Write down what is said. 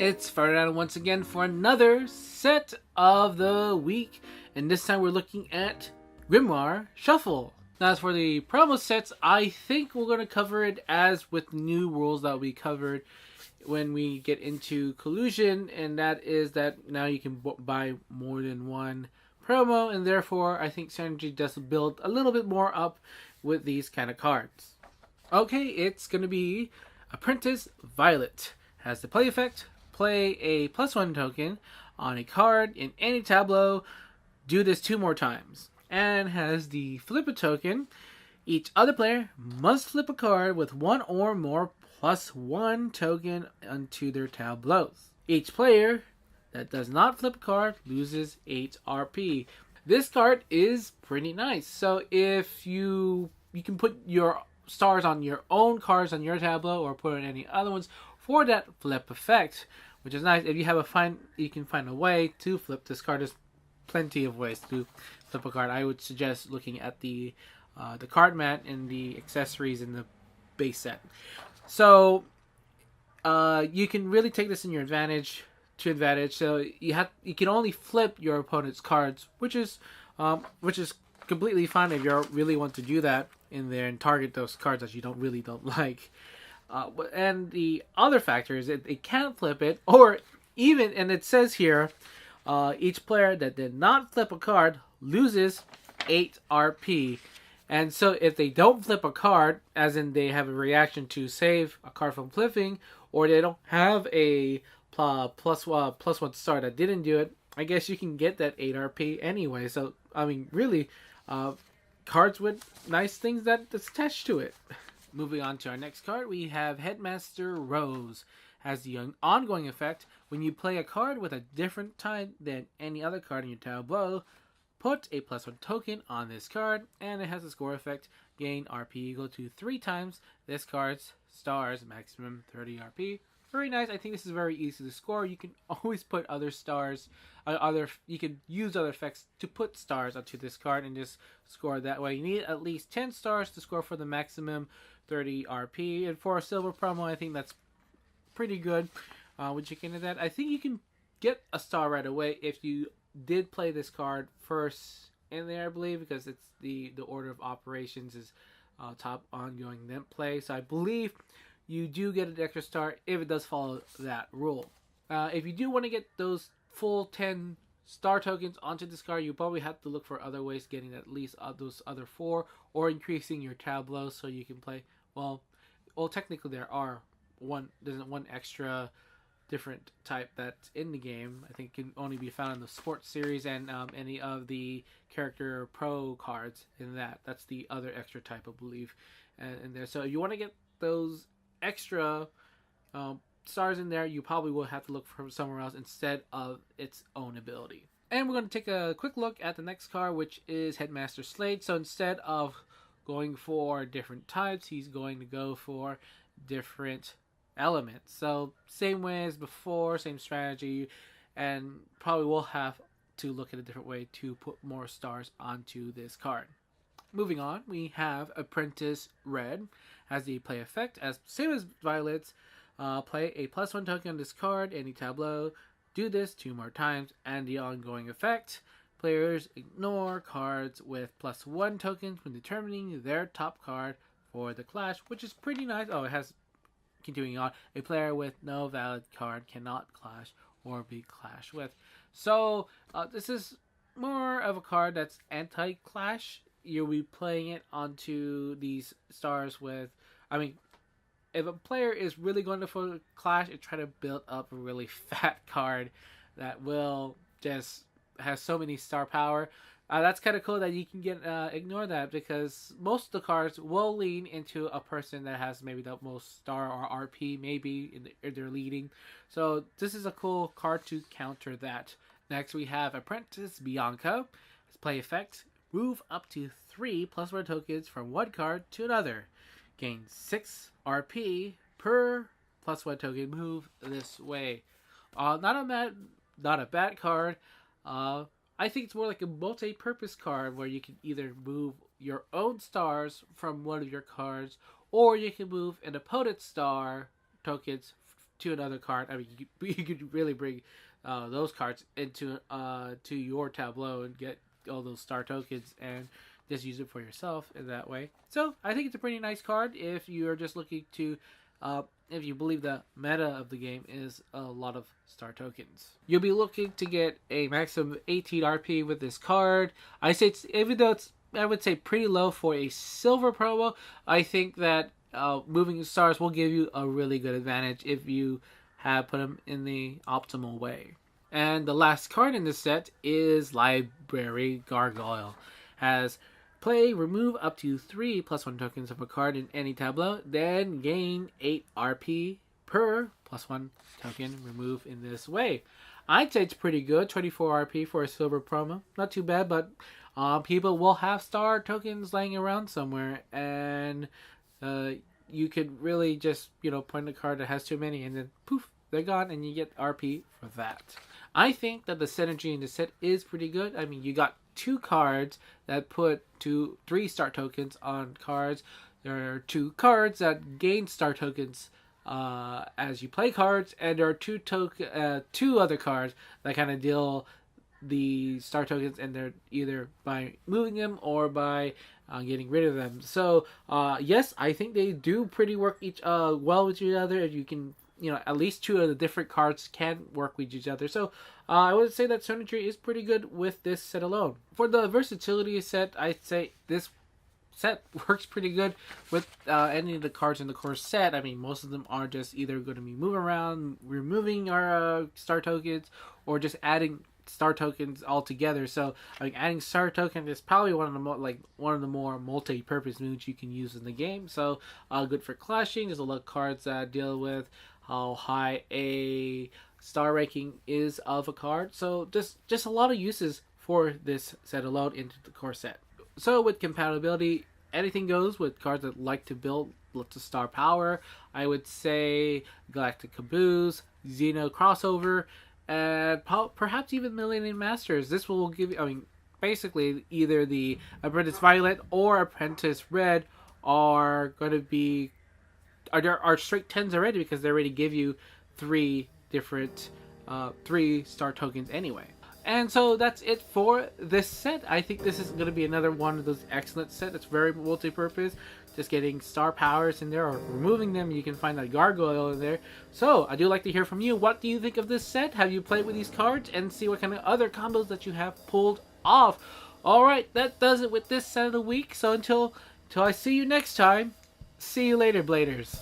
it's Ferdinand once again for another set of the week, and this time we're looking at Grimoire Shuffle. Now, as for the promo sets, I think we're going to cover it as with new rules that we covered when we get into Collusion, and that is that now you can buy more than one promo, and therefore I think Synergy does build a little bit more up with these kind of cards. Okay, it's going to be Apprentice Violet. Has the play effect, play a +1 token on a card in any tableau, do this 2 more times. And has the flip a token. Each other player must flip a card with 1 or more +1 token onto their tableaus. Each player that does not flip a card loses 8 RP. This card is pretty nice. So if you can put your stars on your own cards on your tableau or put on any other ones for that flip effect, which is nice. If you have you can find a way to flip this card. There's plenty of ways to flip a card. I would suggest looking at the card mat and the accessories in the base set. So you can really take this in your advantage. So you can only flip your opponent's cards, which is completely fine if you really want to do that in there and target those cards that you don't like. And the other factor is that they can't flip it, or even, and it says here, each player that did not flip a card loses 8 RP. And so if they don't flip a card, as in they have a reaction to save a card from flipping, or they don't have a +1 star that didn't do it, I guess you can get that 8 RP anyway. So, I mean, really, cards with nice things that's attached to it. Moving on to our next card, we have Headmaster Rose. Has the ongoing effect, when you play a card with a different type than any other card in your tableau, put a +1 token on this card, and it has a score effect, gain RP equal to 3 times this card's stars, maximum 30 RP. Very nice. I think this is very easy to score. You can always put other stars, you can use other effects to put stars onto this card and just score that way. You need at least 10 stars to score for the maximum 30 RP, and for a silver promo, I think that's pretty good. Would you get into that? I think you can get a star right away if you did play this card first in there, I believe, because it's the order of operations is top ongoing then play. So I believe you do get an extra star if it does follow that rule. If you do want to get those full 10 star tokens onto this card, you probably have to look for other ways getting at least those other 4, or increasing your tableau so you can play. Well, technically there's one extra different type that's in the game. I think can only be found in the sports series and any of the character pro cards in that. That's the other extra type, I believe, in there. So if you want to get those extra stars in there, you probably will have to look for somewhere else instead of its own ability. And we're going to take a quick look at the next card, which is Headmaster Slade. So instead of going for different types, he's going to go for different elements. So same way as before, same strategy, and probably will have to look at a different way to put more stars onto this card. Moving on, we have Apprentice Red. Has the play effect as same as Violet's. Play a +1 token on this card, any tableau. Do this 2 more times, and the ongoing effect. Players ignore cards with +1 tokens when determining their top card for the clash, which is pretty nice. Oh, it has, continuing on, a player with no valid card cannot clash or be clashed with. So this is more of a card that's anti-clash. You'll be playing it onto these stars with, I mean, if a player is really going to for clash, it try to build up a really fat card that will just has so many star power. That's kind of cool that you can ignore that, because most of the cards will lean into a person that has maybe the most star or RP maybe in their leading. So this is a cool card to counter that. Next we have Apprentice Bianca. Its play effect, move up to 3 +1 tokens from one card to another. Gain 6 RP per +1 token move this way. Not a bad card. I think it's more like a multi-purpose card where you can either move your own stars from one of your cards, or you can move an opponent's star tokens to another card. I mean, you could really bring those cards into to your tableau and get all those star tokens and just use it for yourself in that way. So I think it's a pretty nice card if you're just looking to, if you believe the meta of the game is a lot of star tokens. You'll be looking to get a maximum of 18 RP with this card. I say even though it's, I would say, pretty low for a silver promo, I think that moving stars will give you a really good advantage if you have put them in the optimal way. And the last card in this set is Library Gargoyle. Has play, remove up to 3 +1 tokens of a card in any tableau, then gain 8 RP per +1 token remove in this way. I'd say it's pretty good, 24 RP for a silver promo. Not too bad, but people will have star tokens laying around somewhere, and you could really just, point a card that has too many, and then poof, they're gone, and you get RP for that. I think that the synergy in the set is pretty good. I mean, you got 2 cards that put 3 star tokens on cards. There are 2 cards that gain star tokens as you play cards, and there are 2 other cards that kind of deal the star tokens, and they're either by moving them or by getting rid of them. So yes, I think they do pretty work well with each other. If you can, at least 2 of the different cards can work with each other. So I would say that synergy is pretty good with this set alone. For the versatility set, I'd say this set works pretty good with any of the cards in the core set. I mean, most of them are just either going to be moving around, removing our star tokens, or just adding star tokens altogether. So I mean, adding star tokens is probably one of the more multi-purpose moves you can use in the game. So good for clashing. There's a lot of cards that deal with how high a star ranking is of a card. So just a lot of uses for this set alone into the core set. So with compatibility, anything goes with cards that like to build lots of star power. I would say Galactic Caboose, Xeno Crossover, and perhaps even Millennium Masters. This will give you, I mean, basically either the Apprentice Violet or Apprentice Red are going to be are straight 10s already, because they already give you 3 different 3 star tokens anyway. And so that's it for this set. I think this is going to be another one of those excellent sets that's very multi-purpose. Just getting star powers in there or removing them. You can find that gargoyle in there. So I do like to hear from you. What do you think of this set? Have you played with these cards? And see what kind of other combos that you have pulled off. Alright, that does it with this set of the week. So until I see you next time, see you later, Bladers.